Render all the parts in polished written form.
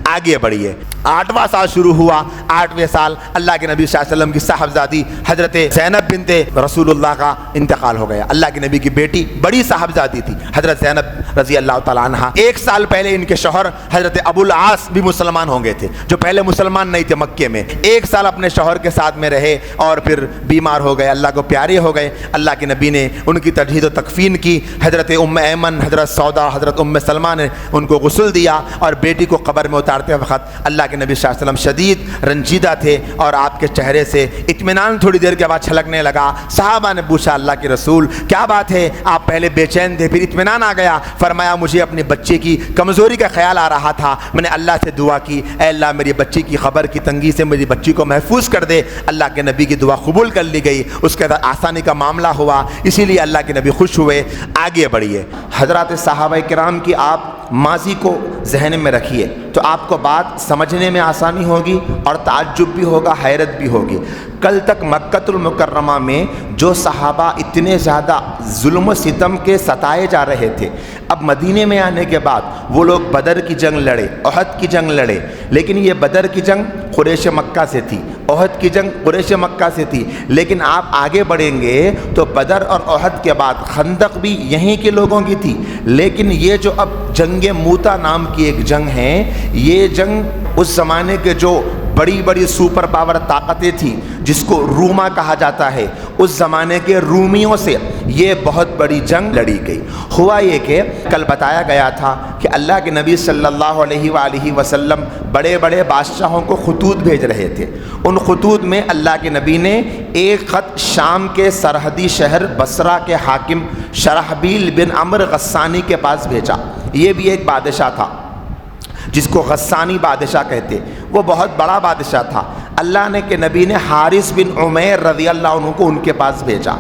آگے بڑھیے۔ 8واں سال شروع ہوا۔ 8ویں سال اللہ کے نبی صلی اللہ علیہ وسلم کی صاحبزادی حضرت زینب بنت رسول اللہ کا انتقال ہو گیا۔ اللہ کے نبی کی بیٹی بڑی صاحبزادی تھی حضرت زینب رضی اللہ تعالیٰ عنہ۔ 1 سال پہلے ان کے شوہر حضرت ابو العاص بھی مسلمان ہو گئے تھے، جو پہلے مسلمان نہیں تھے مکے میں۔ 1 سال اپنے شوہر کے ساتھ میں رہے اور پھر بیمار ہو گئے، اللہ کو پیارے ہو گئے۔ اللہ کے نبی نے ان کی تجہیز و تکفین کی۔ حضرت ام ایمن، حضرت سودا، حضرت ام سلمہ نے ان کو غسل دیا، اور بیٹی کو قبر میں اتارتے وقت اللہ کے نبی صلی اللہ علیہ وسلم شدید رنجیدہ تھے، اور آپ کے چہرے سے اطمینان تھوڑی دیر کے بعد چھلکنے لگا۔ صحابہ نے پوچھا اللہ کے رسول کیا بات ہے، آپ پہلے بے چین تھے پھر اطمینان آ گیا؟ فرمایا مجھے اپنی بچے کی کمزوری کا خیال آ رہا تھا، میں نے اللہ سے دعا کی اے اللہ میری بچی کی خبر کی تنگی سے میری بچی کو محفوظ کر دے۔ اللہ کے نبی کی دعا قبول کر لی گئی، اس کے بعد آسانی کا معاملہ ہوا، اسی لیے اللہ کے نبی خوش ہوئے۔ آگے بڑھیے۔ حضرات صحابہ کرام کی آپ ماضی کو ذہن میں رکھیے تو آپ کو بات سمجھنے میں آسانی ہوگی اور تعجب بھی ہوگا، حیرت بھی ہوگی۔ کل تک مکۃ المکرمہ میں جو صحابہ اتنے زیادہ ظلم و ستم کے ستائے جا رہے تھے، اب مدینے میں آنے کے بعد وہ لوگ بدر کی جنگ لڑے، احد کی جنگ لڑے، لیکن یہ بدر کی جنگ قریش مکہ سے تھی، احد کی جنگ قریش مکہ سے تھی، لیکن آپ آگے بڑھیں گے تو بدر اور احد کے بعد خندق بھی یہیں کے لوگوں کی تھی، لیکن یہ جو اب جنگ موتا نام کی ایک جنگ ہے، یہ جنگ اس زمانے کے جو بڑی بڑی سپر پاور طاقتیں تھیں جس کو روما کہا جاتا ہے، اس زمانے کے رومیوں سے یہ بہت بڑی جنگ لڑی گئی۔ ہوا یہ کہ کل بتایا گیا تھا کہ اللہ کے نبی صلی اللہ علیہ وآلہ وسلم بڑے بڑے بادشاہوں کو خطوط بھیج رہے تھے۔ ان خطوط میں اللہ کے نبی نے ایک خط شام کے سرحدی شہر بصرہ کے حاکم شرحبیل بن عمرو غسانی کے پاس بھیجا۔ یہ بھی ایک بادشاہ تھا جس کو غسانی بادشاہ کہتے، وہ بہت بڑا بادشاہ تھا۔ اللہ نے کہ نبی نے حارث بن عمیر رضی اللہ عنہ کو ان کے پاس بھیجا۔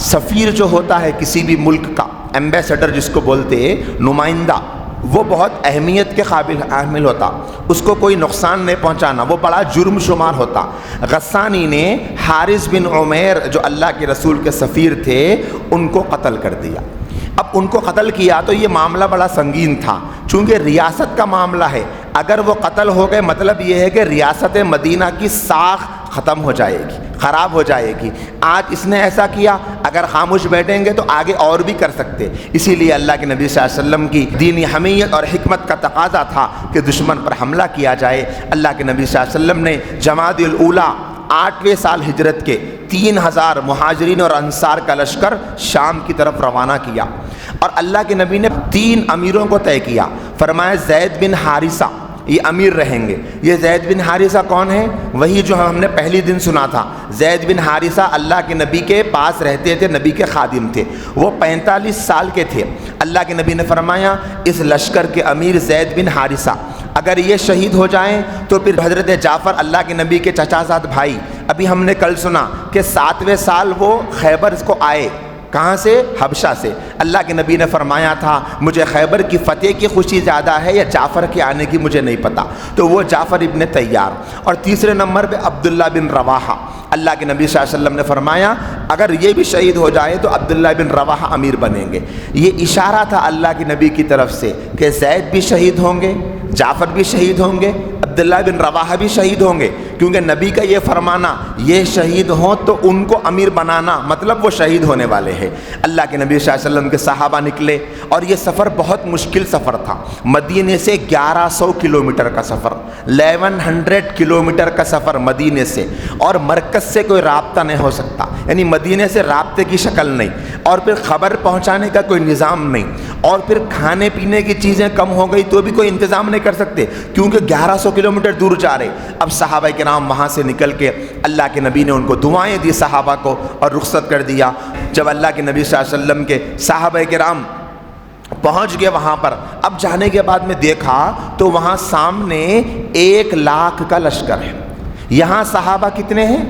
سفیر جو ہوتا ہے کسی بھی ملک کا، ایمبیسڈر جس کو بولتے ہیں، نمائندہ، وہ بہت اہمیت کے قابل حامل ہوتا، اس کو کوئی نقصان نہیں پہنچانا، وہ بڑا جرم شمار ہوتا۔ غسانی نے حارث بن عمیر جو اللہ کے رسول کے سفیر تھے ان کو قتل کر دیا۔ اب ان کو قتل کیا تو یہ معاملہ بڑا سنگین تھا، چونکہ ریاست کا معاملہ ہے، اگر وہ قتل ہو گئے مطلب یہ ہے کہ ریاست مدینہ کی ساکھ ختم ہو جائے گی، خراب ہو جائے گی۔ آج اس نے ایسا کیا، اگر خاموش بیٹھیں گے تو آگے اور بھی کر سکتے، اسی لیے اللہ کے نبی صلی اللہ علیہ وسلم کی دینی حمیت اور حکمت کا تقاضا تھا کہ دشمن پر حملہ کیا جائے۔ اللہ کے نبی صلی اللہ علیہ وسلم نے جمادی الاولیٰ 8ویں سال ہجرت کے 3000 مہاجرین اور انصار کا لشکر شام کی طرف روانہ کیا، اور اللہ کے نبی نے 3 امیروں کو طے کیا۔ فرمایا زید بن حارثہ یہ امیر رہیں گے۔ یہ زید بن حارثہ کون ہے؟ وہی جو ہم نے پہلی دن سنا تھا، زید بن حارثہ اللہ کے نبی کے پاس رہتے تھے، نبی کے خادم تھے، وہ 45 سال کے تھے۔ اللہ کے نبی نے فرمایا اس لشکر کے امیر زید بن حارثہ اگر یہ شہید ہو جائیں تو پھر حضرت جعفر اللہ کے نبی کے چچا زاد بھائی، ابھی ہم نے کل سنا کہ 7ویں سال وہ خیبر کو آئے، کہاں سے؟ حبشہ سے۔ اللہ کے نبی نے فرمایا تھا مجھے خیبر کی فتح کی خوشی زیادہ ہے یا جعفر کے آنے کی مجھے نہیں پتا، تو وہ جعفر ابن تیار۔ اور تیسرے نمبر پہ عبداللہ بن رواحہ، اللہ کے نبی صلی اللہ علیہ وسلم نے فرمایا اگر یہ بھی شہید ہو جائے تو عبداللہ بن رواحہ امیر بنیں گے۔ یہ اشارہ تھا اللہ کے نبی کی طرف سے کہ زید بھی شہید ہوں گے، جعفر بھی شہید ہوں گے، عبداللہ بن رواحہ بھی شہید ہوں گے، کیونکہ نبی کا یہ فرمانا یہ شہید ہوں تو ان کو امیر بنانا، مطلب وہ شہید ہونے والے ہیں۔ اللہ کے نبی صلی اللہ علیہ وسلم کے صحابہ نکلے، اور یہ سفر بہت مشکل سفر تھا، مدینے سے 1100 کلومیٹر کا سفر، 1100 کلومیٹر کا سفر مدینے سے، اور مرکز سے کوئی رابطہ نہیں ہو سکتا، یعنی مدینے سے رابطے کی شکل نہیں، اور پھر خبر پہنچانے کا کوئی نظام نہیں، اور پھر کھانے پینے کی چیزیں کم ہو گئی تو بھی کوئی انتظام نہیں کر سکتے، کیونکہ 1100 کلومیٹر دور جا رہے۔ اب صحابہ کرام وہاں سے نکل کے اللہ کے نبی نے ان کو دعائیں دی صحابہ کو اور رخصت کر دیا۔ جب اللہ کے نبی صلی اللہ علیہ وسلم کے صحابہ کرام پہنچ گئے وہاں پر، اب جانے کے بعد میں دیکھا تو وہاں سامنے 1 لاکھ کا لشکر ہے۔ یہاں صحابہ کتنے ہیں؟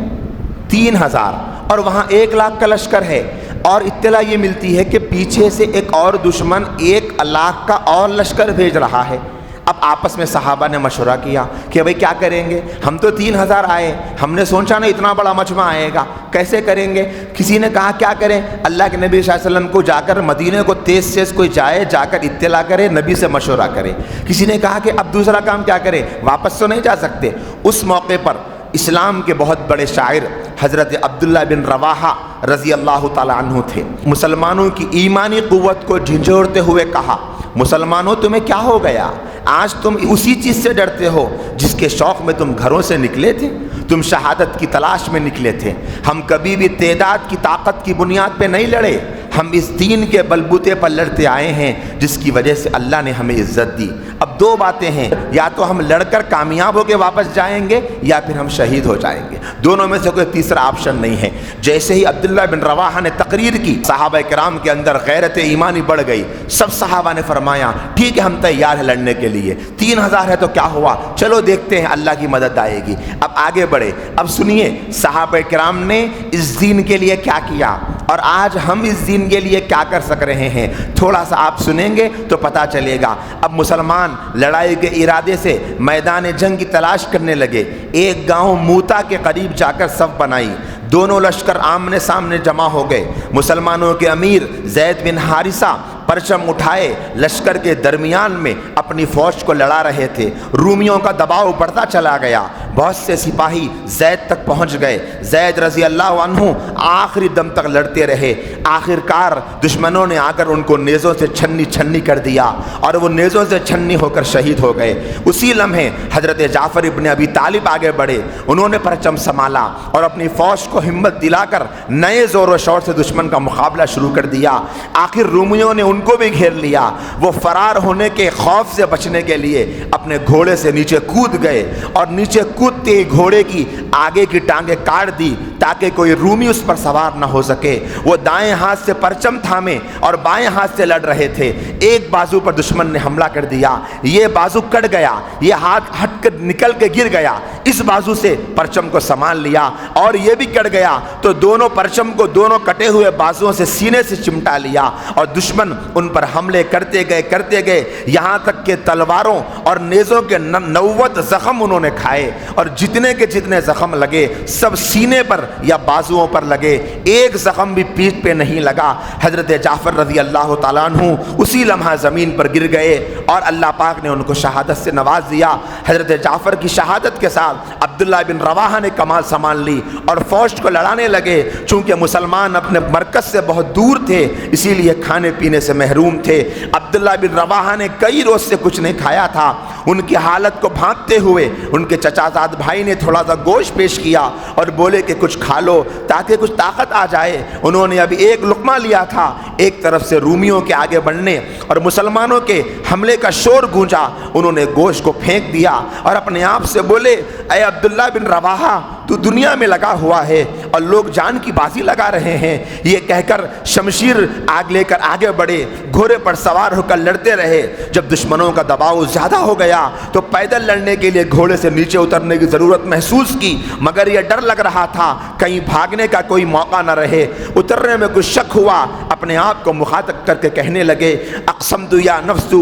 3000، اور وہاں 1 لاکھ کا لشکر ہے، اور اطلاع یہ ملتی ہے کہ پیچھے سے ایک اور دشمن 1 لاکھ کا اور لشکر بھیج رہا ہے۔ اب آپس میں صحابہ نے مشورہ کیا کہ بھئی کیا کریں گے، ہم تو 3000 آئے، ہم نے سوچا نہیں اتنا بڑا مجمع آئے گا، کیسے کریں گے؟ کسی نے کہا کیا کریں، اللہ کے نبی صلی اللہ علیہ وسلم کو جا کر مدینے کو تیز کوئی جائے، جا کر اطلاع کرے، نبی سے مشورہ کرے۔ کسی نے کہا کہ اب دوسرا کام کیا کرے، واپس تو نہیں جا سکتے۔ اس موقع پر اسلام کے بہت بڑے شاعر حضرت عبداللہ بن رواحہ رضی اللہ تعالی عنہ تھے۔ مسلمانوں کی ایمانی قوت کو جھنجھوڑتے ہوئے کہا، مسلمانوں تمہیں کیا ہو گیا؟ آج تم اسی چیز سے ڈرتے ہو جس کے شوق میں تم گھروں سے نکلے تھے، تم شہادت کی تلاش میں نکلے تھے۔ ہم کبھی بھی تعداد کی طاقت کی بنیاد پہ نہیں لڑے، ہم اس دین کے بلبوتے پر لڑتے آئے ہیں جس کی وجہ سے اللہ نے ہمیں عزت دی۔ اب دو باتیں ہیں، یا تو ہم لڑ کر کامیاب ہو کے واپس جائیں گے یا پھر ہم شہید ہو جائیں گے، دونوں میں سے کوئی تیسرا آپشن نہیں ہے۔ جیسے ہی عبداللہ بن رواحہ نے تقریر کی، صحابہ کرام کے اندر غیرت ایمانی بڑھ گئی۔ سب صحابہ نے فرمایا ٹھیک ہے ہم تیار ہیں لڑنے کے لیے، 3000 ہے تو کیا ہوا، چلو دیکھتے ہیں اللہ کی مدد آئے گی۔ اب آگے بڑھے، اب سنیے صحابہ کرام نے اس دین کے لیے کیا کیا اور آج ہم اس دین کے لیے کیا کر سک رہے ہیں، تھوڑا سا آپ سنیں گے تو پتہ چلے گا۔ اب مسلمان لڑائی کے ارادے سے میدان جنگ کی تلاش کرنے لگے۔ ایک گاؤں موتا کے قریب جا کر صف بنائی، دونوں لشکر آمنے سامنے جمع ہو گئے۔ مسلمانوں کے امیر زید بن حارثہ پرچم اٹھائے لشکر کے درمیان میں اپنی فوج کو لڑا رہے تھے۔ رومیوں کا دباؤ بڑھتا چلا گیا، بہت سے سپاہی زید تک پہنچ گئے۔ زید رضی اللہ عنہ آخری دم تک لڑتے رہے۔ آخر کار دشمنوں نے آ کر ان کو نیزوں سے چھنی کر دیا اور وہ نیزوں سے چھنی ہو کر شہید ہو گئے۔ اسی لمحے حضرت جعفر ابن ابی طالب آگے بڑھے، انہوں نے پرچم سنبھالا اور اپنی فوج کو ہمت دلا کر نئے زور و شور سے دشمن کا مقابلہ شروع کر دیا۔ آخر رومیوں نے ان کو بھی گھیر لیا۔ وہ فرار ہونے کے خوف سے بچنے کے لیے اپنے گھوڑے سے نیچے کود گئے اور نیچے کودتے ہی گھوڑے کی آگے کی ٹانگیں کاٹ دی تاکہ کوئی رومی اس پر سوار نہ ہو سکے۔ وہ دائیں ہاتھ سے پرچم تھامے اور بائیں ہاتھ سے لڑ رہے تھے۔ ایک بازو پر دشمن نے حملہ کر دیا، یہ بازو کٹ گیا، یہ ہاتھ ہٹ کر نکل کے گر گیا۔ اس بازو سے پرچم کو سنبھال لیا اور یہ بھی کٹ گیا تو دونوں پرچم کو دونوں کٹے ہوئے بازوؤں سے سینے سے چمٹا لیا اور دشمن ان پر حملے کرتے گئے یہاں تک کہ تلواروں اور نیزوں کے 90 زخم انہوں نے کھائے اور جتنے کے جتنے زخم لگے سب سینے پر یا بازوؤں پر لگے، ایک زخم بھی پیٹھ پہ نہیں لگا۔ حضرت جعفر رضی اللہ تعالیٰ عنہ اسی لمحہ زمین پر گر گئے اور اللہ پاک نے ان کو شہادت سے نواز دیا۔ حضرت جعفر کی شہادت کے ساتھ عبداللہ بن رواحہ نے کمال سنبھال لی اور فوج کو لڑانے لگے۔ چونکہ مسلمان اپنے مرکز سے بہت دور تھے اسی لیے کھانے پینے سے محروم تھے۔ عبداللہ بن رواحہ نے کئی روز سے کچھ نہیں کھایا تھا۔ ان کی حالت کو بھانپتے ہوئے ان کے چچا زاد بھائی نے تھوڑا سا گوشت پیش کیا اور بولے کہ کچھ کھا لو تاکہ کچھ طاقت آ جائے۔ انہوں نے ابھی ایک لقمہ لیا تھا، ایک طرف سے رومیوں کے آگے بڑھنے اور مسلمانوں کے حملے کا شور گونجا، انہوں نے گوشت کو پھینک دیا اور اپنے آپ سے بولے اے عبداللہ بن رواحہ تو دنیا میں لگا ہوا ہے اور لوگ جان کی بازی لگا رہے ہیں۔ یہ کہہ کر شمشیر آگ لے کر آگے بڑھے، گھوڑے پر سوار ہو کر لڑتے رہے۔ جب دشمنوں کا دباؤ زیادہ ہو گیا تو پیدل لڑنے کے لیے گھوڑے سے نیچے اترنے کی ضرورت محسوس کی، مگر یہ ڈر لگ رہا تھا کہیں بھاگنے کا کوئی موقع نہ رہے۔ اترنے میں کچھ شک ہوا، اپنے آپ کو مخاطب کر کے کہنے لگے اقسمت یا نفس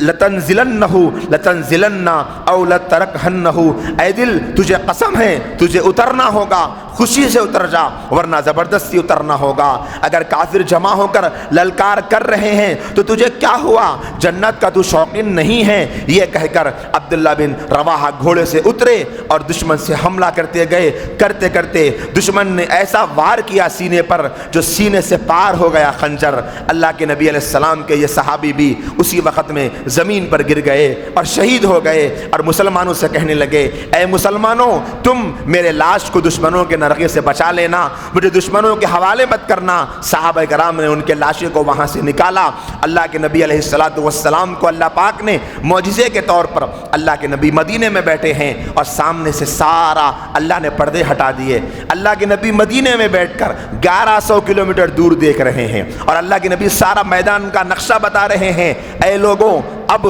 لتنزلن او لترکہنہ، اے دل تجھے قسم ہے تجھے اترنا ہوگا، خوشی سے اتر جا ورنہ زبردستی اترنا ہوگا۔ اگر کافر جمع ہو کر للکار کر رہے ہیں تو تجھے کیا ہوا، جنت کا تو شوقین نہیں ہے۔ یہ کہہ کر عبداللہ بن رواحہ گھوڑے سے اترے اور دشمن سے حملہ کرتے گئے۔ کرتے کرتے دشمن نے ایسا وار کیا سینے پر جو سینے سے پار ہو گیا خنجر۔ اللہ کے نبی علیہ السلام کے یہ صحابی بھی اسی وقت میں زمین پر گر گئے اور شہید ہو گئے اور مسلمانوں سے کہنے لگے اے مسلمانوں تم میرے لاش کو دشمنوں کے نرغے سے بچا لینا، مجھے دشمنوں کے حوالے مت کرنا۔ صحابہ کرام نے ان کے لاشیں کو وہاں سے نکالا۔ اللہ کے نبی علیہ السلام کو اللہ پاک نے معجزے کے طور پر، اللہ کے نبی مدینے میں بیٹھے ہیں اور سامنے سے سارا اللہ نے پردے ہٹا دیے۔ اللہ کے نبی مدینے میں بیٹھ کر 1100 کلومیٹر دور دیکھ رہے ہیں اور اللہ کے نبی سارا میدان کا نقشہ بتا رہے ہیں۔ اے لوگوں اب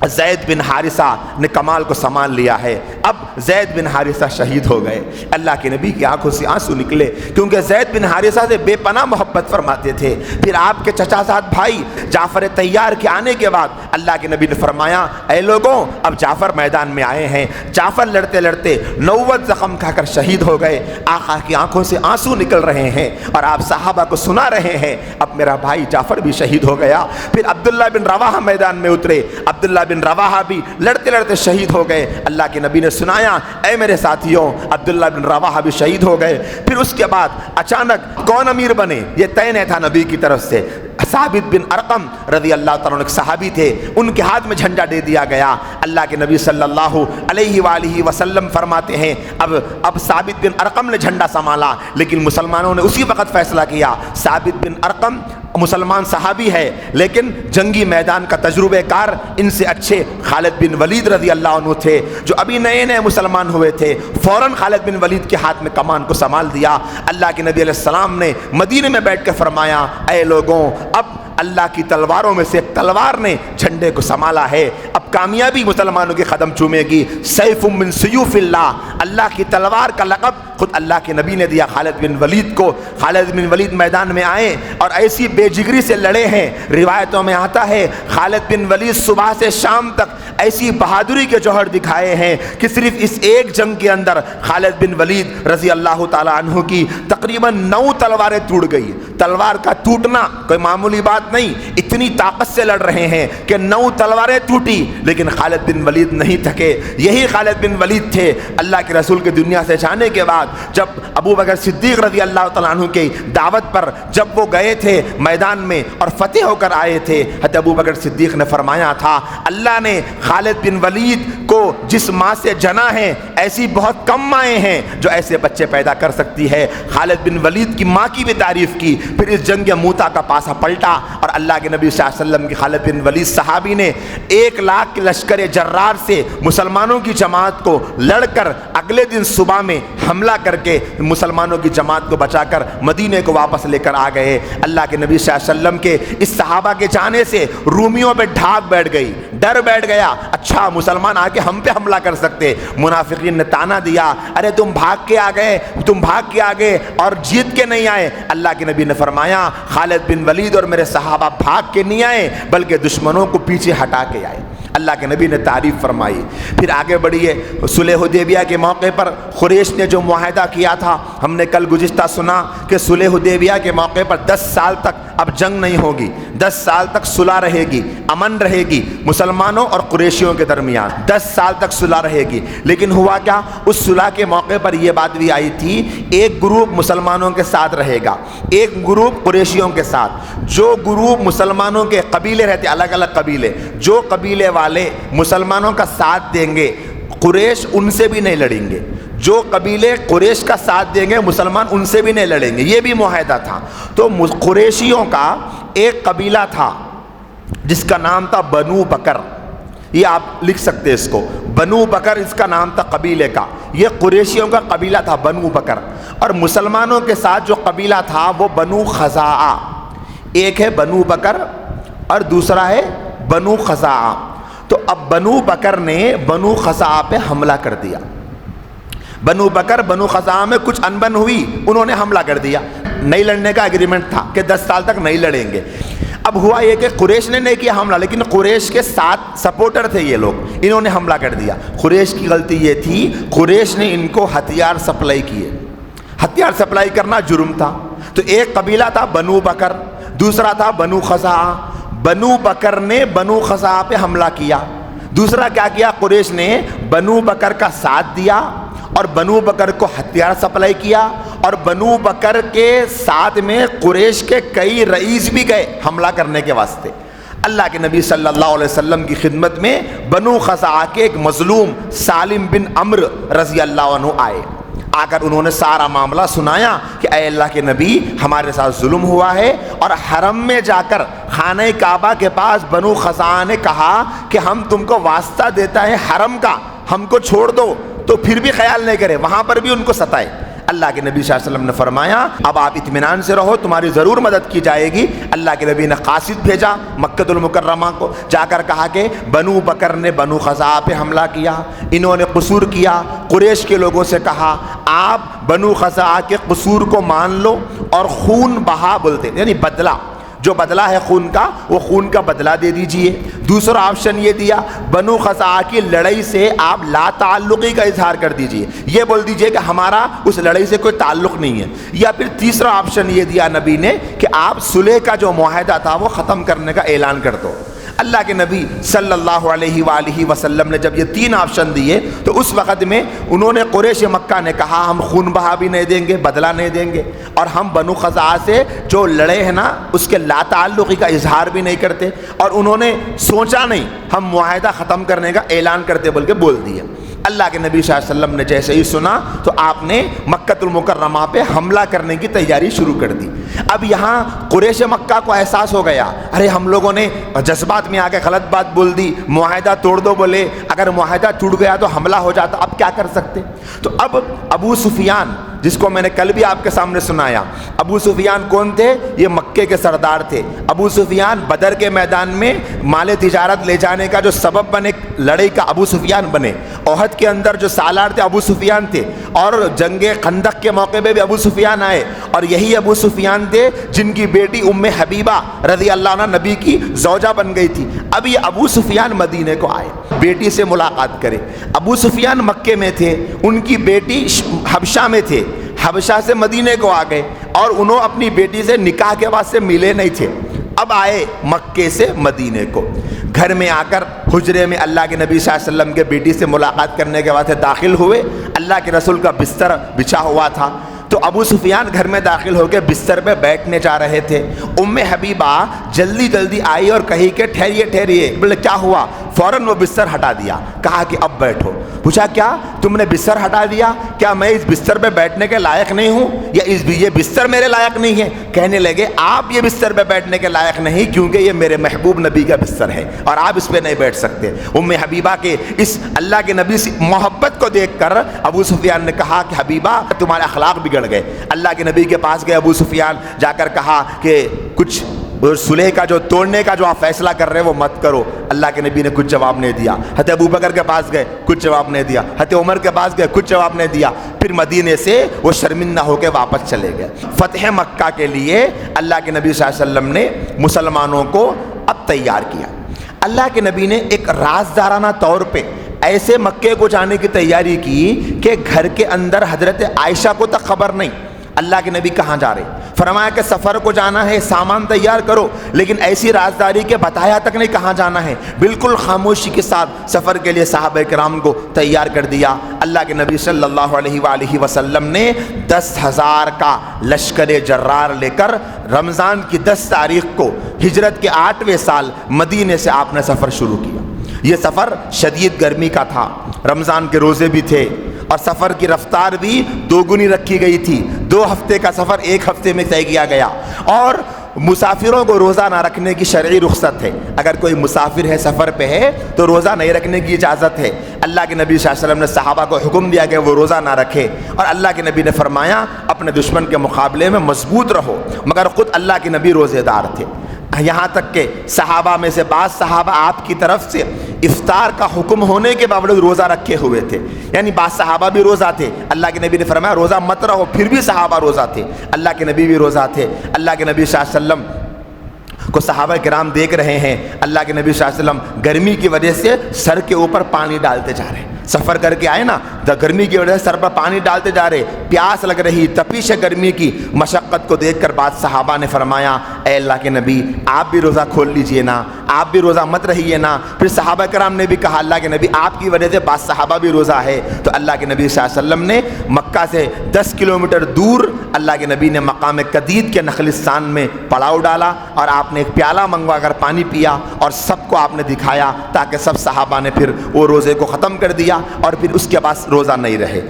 زید بن حارثہ نے کمال کو سنبھال لیا ہے۔ اب زید بن حارثہ شہید ہو گئے۔ اللہ کے نبی کی آنکھوں سے آنسو نکلے، کیونکہ زید بن حارثہ سے بے پناہ محبت فرماتے تھے۔ پھر آپ کے چچا زاد بھائی جعفر طیار کے آنے کے بعد اللہ کے نبی نے فرمایا، اے لوگوں اب جعفر میدان میں آئے ہیں۔ جعفر لڑتے لڑتے 90 زخم کھا کر شہید ہو گئے۔ آقا کی آنکھوں سے آنسو نکل رہے ہیں اور آپ صحابہ کو سنا رہے ہیں، اب میرا بھائی جعفر بھی شہید ہو گیا۔ پھر عبداللہ بن رواحہ میدان میں اترے، عبداللہ بن رواحہ بھی لڑتے لڑتے شہید ہو گئے۔ اللہ کے نبی نے سنایا، اے میرے ساتھیوں عبداللہ بن رواحہ بھی شہید ہو گئے۔ پھر اس کے بعد اچانک کون امیر بنے، یہ طے نہیں تھا نبی کی طرف سے۔ ثابت بن ارقم رضی اللہ تعالیٰ عنہ ایک صحابی تھے، ان کے ہاتھ میں جھنڈا دے دیا گیا۔ اللہ کے نبی صلی اللہ علیہ وآلہ وسلم فرماتے ہیں اب ثابت بن ارقم نے جھنڈا سنبھالا، لیکن مسلمانوں نے اسی وقت فیصلہ کیا، ثابت بن ارقم مسلمان صحابی ہے لیکن جنگی میدان کا تجربہ کار، ان سے اچھے خالد بن ولید رضی اللہ عنہ تھے جو ابھی نئے نئے مسلمان ہوئے تھے۔ فوراً خالد بن ولید کے ہاتھ میں کمان کو سنبھال دیا۔ اللہ کے نبی علیہ السلام نے مدینے میں بیٹھ کے فرمایا، اے لوگوں اب اللہ کی تلواروں میں سے ایک تلوار نے جھنڈے کو سنبھالا ہے، اب کامیابی مسلمانوں کے قدم چومے گی۔ سیف من سیوف اللہ، اللہ کی تلوار کا لقب خود اللہ کے نبی نے دیا خالد بن ولید کو۔ خالد بن ولید میدان میں آئے اور ایسی بے جگری سے لڑے ہیں، روایتوں میں آتا ہے خالد بن ولید صبح سے شام تک ایسی بہادری کے جوہر دکھائے ہیں کہ صرف اس ایک جنگ کے اندر خالد بن ولید رضی اللہ تعالیٰ عنہ کی تقریباً 9 تلواریں ٹوٹ گئی۔ تلوار کا ٹوٹنا کوئی معمولی بات نہیں، اتنی طاقت سے لڑ رہے ہیں کہ 9 تلواریں ٹوٹی، لیکن خالد بن ولید نہیں تھکے۔ یہی خالد بن ولید تھے اللہ کے رسول کے دنیا سے جانے کے بعد جب ابو بکر صدیق رضی اللہ تعالیٰ عنہ کی دعوت پر جب وہ گئے تھے میدان میں اور فتح ہو کر آئے تھے، حضرت ابو بکر صدیق نے فرمایا تھا، اللہ نے خالد بن ولید کو جس ماں سے جنا ہے ایسی بہت کم مائیں ہیں جو ایسے بچے پیدا کر سکتی ہے۔ خالد بن ولید کی ماں کی بھی تعریف کی۔ پھر اس جنگ موتا کا پاسا پلٹا اور اللہ کے نبی صلی اللہ علیہ وسلم کی خالد بن ولید صحابی نے 1 لاکھ کے لشکر جرار سے مسلمانوں کی جماعت کو لڑ کر اگلے دن صبح میں حملہ کر کے مسلمانوں کی جماعت کو بچا کر مدینے کو واپس لے کر آ گئے۔ اللہ کے نبی صلی اللہ علیہ وسلم کے اس صحابہ کے جانے سے رومیوں پہ ڈھاک بیٹھ گئی، ڈر بیٹھ گیا، اچھا مسلمان آ کے ہم پہ حملہ کر سکتے۔ منافقین نے تانا دیا، ارے تم بھاگ کے آ گئے اور جیت کے نہیں آئے۔ اللہ کے نبی نے فرمایا، خالد بن ولید اور میرے صحابہ بھاگ کے نہیں آئے بلکہ دشمنوں کو پیچھے ہٹا کے آئے۔ اللہ کے نبی نے تعریف فرمائی۔ پھر آگے بڑھیے، صلح حدیبیہ کے موقع پر قریش نے جو معاہدہ کیا تھا، ہم نے کل گزشتہ سنا کہ صلح حدیبیہ کے موقع پر 10 سال تک اب جنگ نہیں ہوگی، 10 سال تک صلح رہے گی، امن رہے گی مسلمانوں اور قریشیوں کے درمیان، 10 سال تک صلح رہے گی۔ لیکن ہوا کیا، اس صلح کے موقع پر یہ بات بھی آئی تھی، ایک گروپ مسلمانوں کے ساتھ رہے گا، ایک گروپ قریشیوں کے ساتھ۔ جو گروپ مسلمانوں کے قبیلے رہتے، الگ الگ قبیلے، جو قبیلے والے مسلمانوں کا ساتھ دیں گے قریش ان سے بھی نہیں لڑیں گے، جو قبیلے قریش کا ساتھ دیں گے مسلمان ان سے بھی نہیں لڑیں گے، یہ بھی معاہدہ تھا۔ تو قریشیوں کا ایک قبیلہ تھا جس کا نام تھا بنو بکر، یہ آپ لکھ سکتے اس کو، بنو بکر اس کا نام تھا قبیلے کا، یہ قریشیوں کا قبیلہ تھا بنو بکر۔ اور مسلمانوں کے ساتھ جو قبیلہ تھا وہ بنو خزاعہ، ایک ہے بنو بکر اور دوسرا ہے بنو خزاعہ۔ تو اب بنو بکر نے بنو خزاعہ پہ حملہ کر دیا، بنو بکر بنو خزاعہ میں کچھ انبن ہوئی، انہوں نے حملہ کر دیا۔ نہیں لڑنے کا ایگریمنٹ تھا کہ 10 سال تک نہیں لڑیں گے۔ اب ہوا یہ کہ قریش نے نہیں کیا حملہ، لیکن قریش کے ساتھ سپورٹر تھے یہ لوگ، انہوں نے حملہ کر دیا۔ قریش کی غلطی یہ تھی، قریش نے ان کو ہتھیار سپلائی کیے، ہتھیار سپلائی کرنا جرم تھا۔ تو ایک قبیلہ تھا بنو بکر، دوسرا تھا بنو خزاعہ۔ بنو بکر نے بنو خزاعہ پہ حملہ کیا۔ دوسرا کیا کیا، قریش نے بنو بکر کا ساتھ دیا اور بنو بکر کو ہتھیار سپلائی کیا، اور بنو بکر کے ساتھ میں قریش کے کئی رئیس بھی گئے حملہ کرنے کے واسطے۔ اللہ کے نبی صلی اللہ علیہ وسلم کی خدمت میں بنو خزاعہ کے ایک مظلوم سالم بن عمرو رضی اللہ عنہ آئے، آ کر انہوں نے سارا معاملہ سنایا کہ اے اللہ کے نبی ہمارے ساتھ ظلم ہوا ہے، اور حرم میں جا کر خانہ کعبہ کے پاس بنو خزاعہ نے کہا کہ ہم تم کو واسطہ دیتا ہے حرم کا، ہم کو چھوڑ دو، تو پھر بھی خیال نہیں کرے، وہاں پر بھی ان کو ستائے۔ اللہ کے نبی صلی اللہ علیہ وسلم نے فرمایا اب آپ اطمینان سے رہو، تمہاری ضرور مدد کی جائے گی۔ اللہ کے نبی نے قاصد بھیجا مکہ المکرمہ کو، جا کر کہا کہ بنو بکر نے بنو خزاعہ پہ حملہ کیا، انہوں نے قصور کیا۔ قریش کے لوگوں سے کہا آپ بنو خزاعہ کے قصور کو مان لو اور خون بہا بولتے یعنی بدلہ، جو بدلہ ہے خون کا وہ خون کا بدلہ دے دیجئے۔ دوسرا آپشن یہ دیا بنو خزاعہ کی لڑائی سے آپ لا تعلقی کا اظہار کر دیجئے، یہ بول دیجئے کہ ہمارا اس لڑائی سے کوئی تعلق نہیں ہے۔ یا پھر تیسرا آپشن یہ دیا نبی نے کہ آپ صلح کا جو معاہدہ تھا وہ ختم کرنے کا اعلان کر دو۔ اللہ کے نبی صلی اللہ علیہ وآلہ وسلم نے جب یہ تین آپشن دیے تو اس وقت میں انہوں نے قریش مکہ نے کہا ہم خون بہا بھی نہیں دیں گے، بدلہ نہیں دیں گے، اور ہم بنو خزاعہ سے جو لڑے ہیں نا اس کے لا تعلقی کا اظہار بھی نہیں کرتے، اور انہوں نے سوچا نہیں ہم معاہدہ ختم کرنے کا اعلان کرتے بول کے بول دیا۔ اللہ کے نبی صلی اللہ علیہ وسلم نے جیسے ہی سنا تو آپ نے مکہ المکرمہ پہ حملہ کرنے کی تیاری شروع کر دی۔ اب یہاں قریش مکہ کو احساس ہو گیا ارے ہم لوگوں نے جذبات میں آ کے غلط بات بول دی، معاہدہ توڑ دو بولے، اگر معاہدہ ٹوٹ گیا تو حملہ ہو جاتا، اب کیا کر سکتے؟ تو اب ابو سفیان جس کو میں نے کل بھی آپ کے سامنے سنایا، ابو سفیان کون تھے؟ یہ مکے کے سردار تھے۔ ابو سفیان بدر کے میدان میں مال تجارت لے جانے کا جو سبب بنے لڑائی کا ابو سفیان بنے، احد کے اندر جو سالار تھے ابو سفیان تھے، اور جنگ خندق کے موقع پہ بھی ابو سفیان آئے، اور یہی ابو سفیان تھے جن کی بیٹی ام حبیبہ رضی اللہ عنہ نبی کی زوجہ بن گئی تھی۔ اب یہ ابو سفیان مدینے کو آئے بیٹی سے ملاقات کرے۔ ابو سفیان مکے میں تھے، ان کی بیٹی حبشہ میں تھے، حبشہ سے مدینے کو آ گئے، اور انہوں اپنی بیٹی سے نکاح کے بعد سے ملے نہیں تھے۔ اب آئے مکے سے مدینے کو، گھر میں آ کر حجرے میں اللہ کے نبی صلی اللہ علیہ وسلم کے بیٹی سے ملاقات کرنے کے بعد سے داخل ہوئے۔ اللہ کے رسول کا بستر بچھا ہوا تھا، تو ابو سفیان گھر میں داخل ہو کے بستر پہ بیٹھنے جا رہے تھے۔ ام حبیبہ جلدی جلدی آئی اور کہی کہ ٹھہریے ٹھہریے، بولے کیا ہوا؟ فوراً وہ بستر ہٹا دیا، کہا کہ اب بیٹھو۔ پوچھا کیا تم نے بستر ہٹا دیا؟ کیا میں اس بستر پہ بیٹھنے کے لائق نہیں ہوں، یا یہ بستر میرے لائق نہیں ہے؟ کہنے لگے آپ یہ بستر پہ بیٹھنے کے لائق نہیں، کیونکہ یہ میرے محبوب نبی کا بستر ہے اور آپ اس پہ نہیں بیٹھ سکتے۔ ام حبیبہ کے اس اللہ کے نبی سے محبت کو دیکھ کر ابو سفیان نے کہا کہ حبیبہ تمہارے اخلاق بگڑ گئے۔ اللہ کے نبی کے پاس گئے ابو سفیان، جا کر کہا کہ کچھ صلح کا جو توڑنے کا جو آپ فیصلہ کر رہے ہیں وہ مت کرو۔ اللہ کے نبی نے کچھ جواب نہیں دیا۔ حضرت ابو بکر کے پاس گئے، کچھ جواب نہیں دیا۔ حضرت عمر کے پاس گئے، کچھ جواب نہیں دیا۔ پھر مدینے سے وہ شرمندہ ہو کے واپس چلے گئے۔ فتح مکہ کے لیے اللہ کے نبی صلی اللہ علیہ وسلم نے مسلمانوں کو اب تیار کیا۔ اللہ کے نبی نے ایک رازدارانہ طور پہ ایسے مکے کو جانے کی تیاری کی کہ گھر کے اندر حضرت عائشہ کو تک خبر نہیں اللہ کے نبی کہاں جا رہے۔ فرمایا کہ سفر کو جانا ہے، سامان تیار کرو، لیکن ایسی رازداری کے بتایا تک نہیں کہاں جانا ہے۔ بالکل خاموشی کے ساتھ سفر کے لیے صحابہ کرام کو تیار کر دیا۔ اللہ کے نبی صلی اللہ علیہ وآلہ وسلم نے 10,000 کا لشکر جرار لے کر رمضان کی 10 تاریخ کو ہجرت کے 8ویں سال مدینے سے آپ نے سفر شروع کیا۔ یہ سفر شدید گرمی کا تھا، رمضان کے روزے بھی تھے، اور سفر کی رفتار بھی دوگنی رکھی گئی تھی۔ 2 ہفتے کا سفر 1 ہفتے میں طے کیا گیا، اور مسافروں کو روزہ نہ رکھنے کی شرعی رخصت ہے۔ اگر کوئی مسافر ہے، سفر پہ ہے، تو روزہ نہیں رکھنے کی اجازت ہے۔ اللہ کے نبی صلی اللہ علیہ وسلم نے صحابہ کو حکم دیا کہ وہ روزہ نہ رکھے، اور اللہ کے نبی نے فرمایا اپنے دشمن کے مقابلے میں مضبوط رہو، مگر خود اللہ کے نبی روزے دار تھے۔ یہاں تک کہ صحابہ میں سے بعض صحابہ آپ کی طرف سے افطار کا حکم ہونے کے باوجود روزہ رکھے ہوئے تھے، یعنی بعض صحابہ بھی روزہ تھے۔ اللہ کے نبی نے فرمایا روزہ مت رہو، پھر بھی صحابہ روزہ تھے، اللہ کے نبی بھی روزہ تھے۔ اللہ کے نبی صلی اللہ علیہ وسلم کو صحابہ کرام دیکھ رہے ہیں، اللہ کے نبی صلی اللہ علیہ وسلم گرمی کی وجہ سے سر کے اوپر پانی ڈالتے جا رہے ہیں۔ سفر کر کے آئے نا، گرمی کی وجہ سے سر پر پانی ڈالتے جا رہے، پیاس لگ رہی، تپش گرمی کی مشقت کو دیکھ کر بعض صحابہ نے فرمایا اے اللہ کے نبی آپ بھی روزہ کھول لیجئے نا، آپ بھی روزہ مت رہیے نا۔ پھر صحابہ کرام نے بھی کہا اللہ کے نبی آپ کی وجہ سے بعض صحابہ بھی روزہ ہے۔ تو اللہ کے نبی صلی اللہ علیہ وسلم نے مکہ سے 10 کلومیٹر دور اللہ کے نبی نے مقام قدید کے نخلستان میں پڑاؤ ڈالا، اور آپ نے ایک پیالہ منگوا کر پانی پیا، اور سب کو آپ نے دکھایا، تاکہ سب صحابہ نے پھر وہ روزے کو ختم کر دیا، اور پھر اس کے بعد روزہ نہیں رہے۔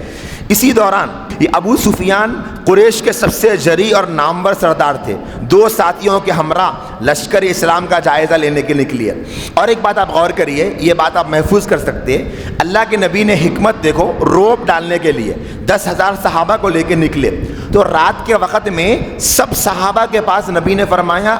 اسی دوران یہ ابو سفیان قریش کے سب سے جری اور نامور سردار تھے، 2 ساتھیوں کے ہمراہ لشکر اسلام کا جائزہ لینے کے نکلی ہے۔ اور ایک بات آپ غور کریے، یہ بات آپ محفوظ کر سکتے ہیں، اللہ کے نبی نے حکمت دیکھو، روب ڈالنے کے لیے 10,000 صحابہ کو لے کے نکلے، تو رات کے وقت میں سب صحابہ کے پاس نبی نے فرمایا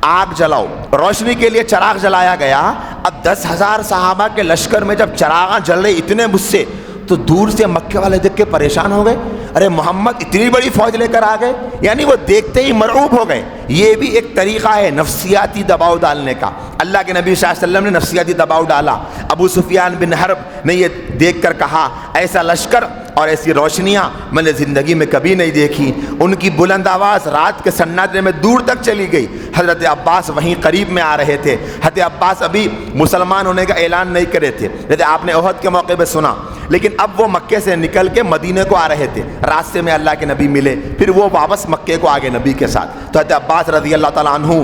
آگ جلاؤ، روشنی کے لیے چراغ جلایا گیا۔ اب 10,000 صحابہ کے لشکر میں جب چراغاں جل رہے اتنے غصے، تو دور سے مکے والے دیکھ کے پریشان ہو گئے، ارے محمد اتنی بڑی فوج لے کر آ گئے، یعنی وہ دیکھتے ہی مرعوب ہو گئے۔ یہ بھی ایک طریقہ ہے نفسیاتی دباؤ ڈالنے کا۔ اللہ کے نبی صلی اللہ علیہ وسلم نے نفسیاتی دباؤ ڈالا۔ ابو سفیان بن حرب نے یہ دیکھ کر کہا ایسا لشکر اور ایسی روشنیاں میں نے زندگی میں کبھی نہیں دیکھی۔ ان کی بلند آواز رات کے سناٹے میں دور تک چلی گئی۔ حضرت عباس وہیں قریب میں آ رہے تھے۔ حضرت عباس ابھی مسلمان ہونے کا اعلان نہیں کرے تھے، جیسے آپ نے احد کے موقع پہ سنا، لیکن اب وہ مکے سے نکل کے مدینے کو آ رہے تھے۔ راستے میں اللہ کے نبی ملے، پھر وہ واپس مکے کو آگے نبی کے ساتھ۔ تو حضرت عباس رضی اللہ تعالیٰ عنہ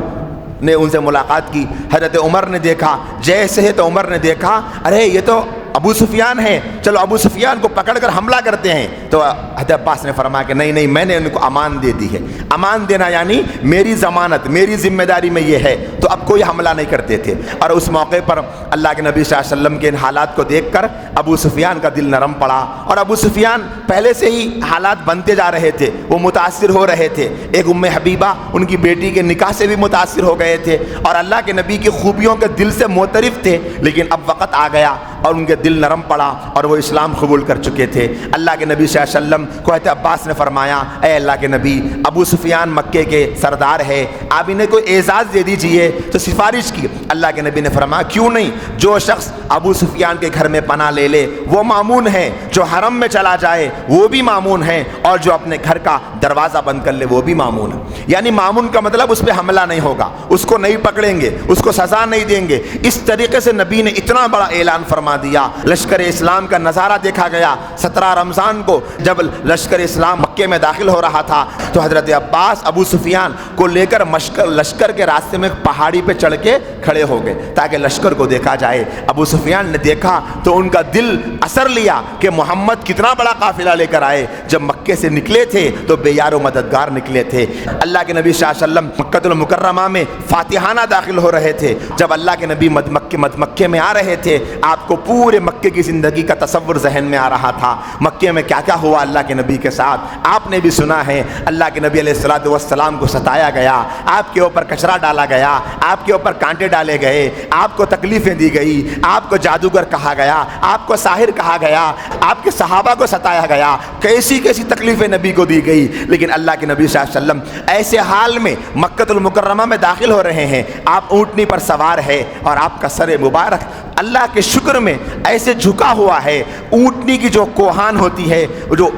نے ان سے ملاقات کی۔ حضرت عمر نے دیکھا، جیسے ہی تو عمر نے دیکھا ارے یہ تو ابو سفیان ہیں، چلو ابو سفیان کو پکڑ کر حملہ کرتے ہیں۔ تو حضرت عباس نے فرمایا کہ نہیں میں نے ان کو امان دے دی ہے۔ امان دینا یعنی میری ضمانت، میری ذمہ داری میں یہ ہے، تو اب کوئی حملہ نہیں کرتے تھے۔ اور اس موقع پر اللہ کے نبی صلی اللہ علیہ وسلم کے ان حالات کو دیکھ کر ابو سفیان کا دل نرم پڑا، اور ابو سفیان پہلے سے ہی حالات بنتے جا رہے تھے، وہ متاثر ہو رہے تھے۔ ایک ام حبیبہ ان کی بیٹی کے نکاح سے بھی متاثر ہو گئے تھے، اور اللہ کے نبی کی خوبیوں کے دل سے معترف تھے، لیکن اب وقت آ گیا اور ان کے دل نرم پڑا اور وہ اسلام قبول کر چکے تھے۔ اللہ کے نبی صلی اللہ علیہ وسلم کو حضرت عباس نے فرمایا اے اللہ کے نبی، ابو سفیان مکے کے سردار ہے، آپ انہیں کوئی اعزاز دے دیجئے۔ تو سفارش کی۔ اللہ کے نبی نے فرمایا کیوں نہیں، جو شخص ابو سفیان کے گھر میں پناہ لے لے وہ مامون ہے، جو حرم میں چلا جائے وہ بھی مامون ہے، اور جو اپنے گھر کا دروازہ بند کر لے وہ بھی مامون ہے۔ یعنی مامون کا مطلب اس پہ حملہ نہیں ہوگا، اس کو نہیں پکڑیں گے، اس کو سزا نہیں دیں گے۔ اس طریقے سے نبی نے اتنا بڑا اعلان فرما دیا۔ لشکر اسلام کا نظارہ دیکھا گیا 17 رمضان کو، جب لشکر اسلام مکے میں داخل ہو رہا تھا، تو حضرت عباس ابو سفیان کو لے کر لشکر کے راستے میں پہاڑی پہ چڑھ کے کھڑے ہو گئے تاکہ لشکر کو دیکھا جائے۔ ابو سفیان نے دیکھا تو ان کا دل اثر لیا کہ محمد کتنا بڑا قافلہ لے کر آئے۔ جب مکے سے نکلے تھے تو بے یار و مددگار نکلے تھے۔ اللہ کے نبی صلی اللہ علیہ وسلم مکہ المکرمہ میں فاتحانہ داخل ہو رہے تھے۔ جب اللہ کے نبی مکے میں آ رہے تھے، آپ کو پورے مکے کی زندگی کا تصور ذہن میں آ رہا تھا۔ مکے میں کیا کیا ہوا اللہ کے نبی کے ساتھ آپ نے بھی سنا ہے۔ اللہ کے نبی علیہ الصلوۃ والسلام کو ستایا گیا، آپ کے اوپر کچرا ڈالا گیا، آپ کے اوپر کانٹے ڈالے گئے، آپ کو تکلیفیں دی گئی، آپ کو جادوگر کہا گیا، آپ کو ساحر کہا گیا، آپ کے صحابہ کو ستایا گیا، کیسی کیسی تکلیفیں نبی کو دی گئی۔ لیکن اللہ کے نبی صلی اللہ علیہ وسلم ایسے حال میں مکہ المکرمہ میں داخل ہو رہے ہیں، آپ اونٹنی پر سوار ہے اور آپ کا سر مبارک اللہ کے شکر میں ایسے جھکا ہوا ہے۔ اونٹنی کی جو کوہان ہوتی ہے، جو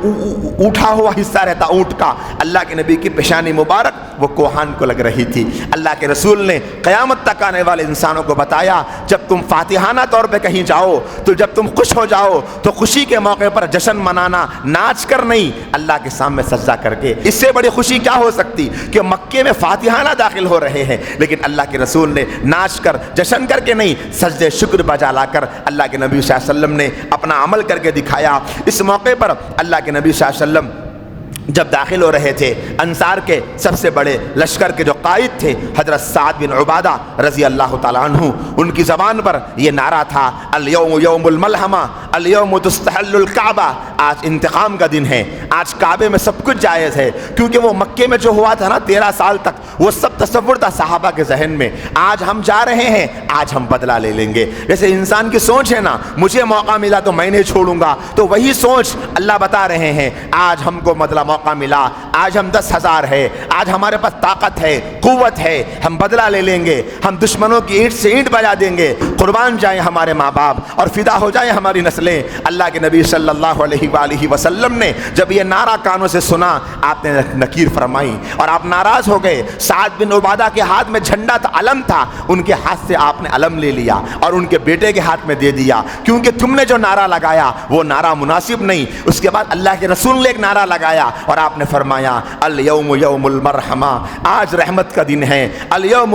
اٹھا ہوا حصہ رہتا اونٹ کا، اللہ کے نبی کی پیشانی مبارک وہ کوہان کو لگ رہی تھی۔ اللہ کے رسول نے قیامت تک آنے والے انسانوں کو بتایا جب تم فاتحانہ طور پہ کہیں جاؤ تو جب تم خوش ہو جاؤ تو خوشی کے موقع پر جشن منانا، ناچ کر نہیں، اللہ کے سامنے سجدہ کر کے۔ اس سے بڑی خوشی کیا ہو سکتی کہ مکے میں فاتحانہ داخل ہو رہے ہیں، لیکن اللہ کے رسول نے ناچ کر جشن کر کے نہیں، سجدے شکر بجا لا کر اللہ کے نبی صلی اللہ علیہ وسلم نے اپنا عمل کر کے دکھایا۔ اس موقع پر اللہ کے نبی صلی اللہ علیہ وسلم جب داخل ہو رہے تھے، انصار کے سب سے بڑے لشکر کے جو قائد تھے حضرت سعد بن عبادہ رضی اللہ تعالیٰ عنہ، ان کی زبان پر یہ نعرہ تھا الیوم یوم الملحمہ الیوم تستحل الکعبہ، آج انتقام کا دن ہے، آج کعبے میں سب کچھ جائز ہے۔ کیونکہ وہ مکے میں جو ہوا تھا نا 13 سال تک، وہ سب تصور تھا صحابہ کے ذہن میں۔ آج ہم جا رہے ہیں، آج ہم بدلہ لے لیں گے۔ جیسے انسان کی سوچ ہے نا، مجھے موقع ملا تو میں نہیں چھوڑوں گا، تو وہی سوچ اللہ بتا رہے ہیں آج ہم کو موقع ملا، آج ہم 10,000 ہے، آج ہمارے پاس طاقت ہے، قوت ہے، ہم بدلہ لے لیں گے، ہم دشمنوں کی اینٹ سے اینٹ بجا دیں گے، قربان جائیں ہمارے ماں باپ اور فدا ہو جائیں ہماری نسلیں۔ اللہ کے نبی صلی اللہ علیہ وآلہ وسلم نے جب یہ نعرہ کانوں سے سنا، آپ نے نکیر فرمائی اور آپ ناراض ہو گئے۔ سعد بن عبادہ کے ہاتھ میں جھنڈا تھا، علم تھا، ان کے ہاتھ سے آپ نے علم لے لیا اور ان کے بیٹے کے ہاتھ میں دے دیا، کیونکہ تم نے جو نعرہ لگایا وہ نعرہ مناسب نہیں۔ اس کے بعد اللہ کے رسول نے ایک نعرہ لگایا اور آپ نے فرمایا الیوم یوم المرحمہ، آج رحمت کا دن ہے، الیوم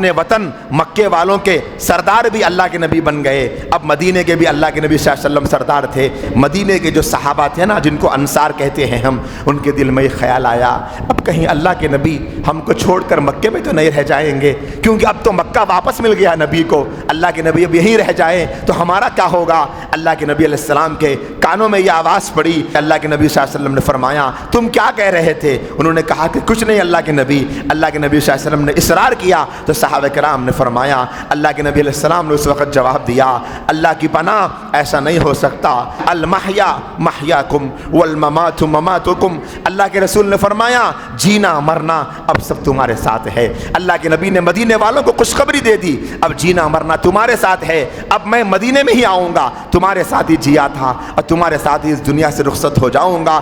اپنے وطن مکے والوں کے سردار بھی اللہ کے نبی بن گئے، اب مدینے کے بھی اللہ کے نبی صلی اللہ علیہ وسلم سردار تھے۔ مدینے کے جو صحابہ تھے نا، جن کو انصار کہتے ہیں ہم، ان کے دل میں یہ خیال آیا اب کہیں اللہ کے نبی ہم کو چھوڑ کر مکے میں تو نہیں رہ جائیں گے، کیونکہ اب تو مکہ واپس مل گیا نبی کو، اللہ کے نبی اب یہیں رہ جائیں تو ہمارا کیا ہوگا؟ اللہ کے نبی علیہ السلام کے کانوں میں یہ آواز پڑی۔ اللہ کے نبی صلی اللہ علیہ وسلم نے فرمایا تم کیا کہہ رہے تھے؟ انہوں نے کہا کہ کچھ نہیں اللہ کے نبی۔ اللہ کے نبی صلی اللہ علیہ وسلم نے اصرار کیا تو صحابہ کرام نے فرمایا، اللہ کے نبی علیہ السلام نے اس وقت جواب دیا، اللہ کی پناہ ایسا نہیں ہو سکتا، المحیا محیاکم والممات مماتکم۔ اللہ کے رسول نے فرمایا جینا مرنا اب سب تمہارے ساتھ ہے۔ اللہ کے نبی نے مدینے والوں کو خوشخبری دے دی، اب جینا مرنا تمہارے ساتھ ہے، اب میں مدینے میں ہی آؤں گا، تمہارے ساتھ ہی جیا تھا اور تمہارے ساتھ ہی اس دنیا سے رخصت ہو جاؤں گا۔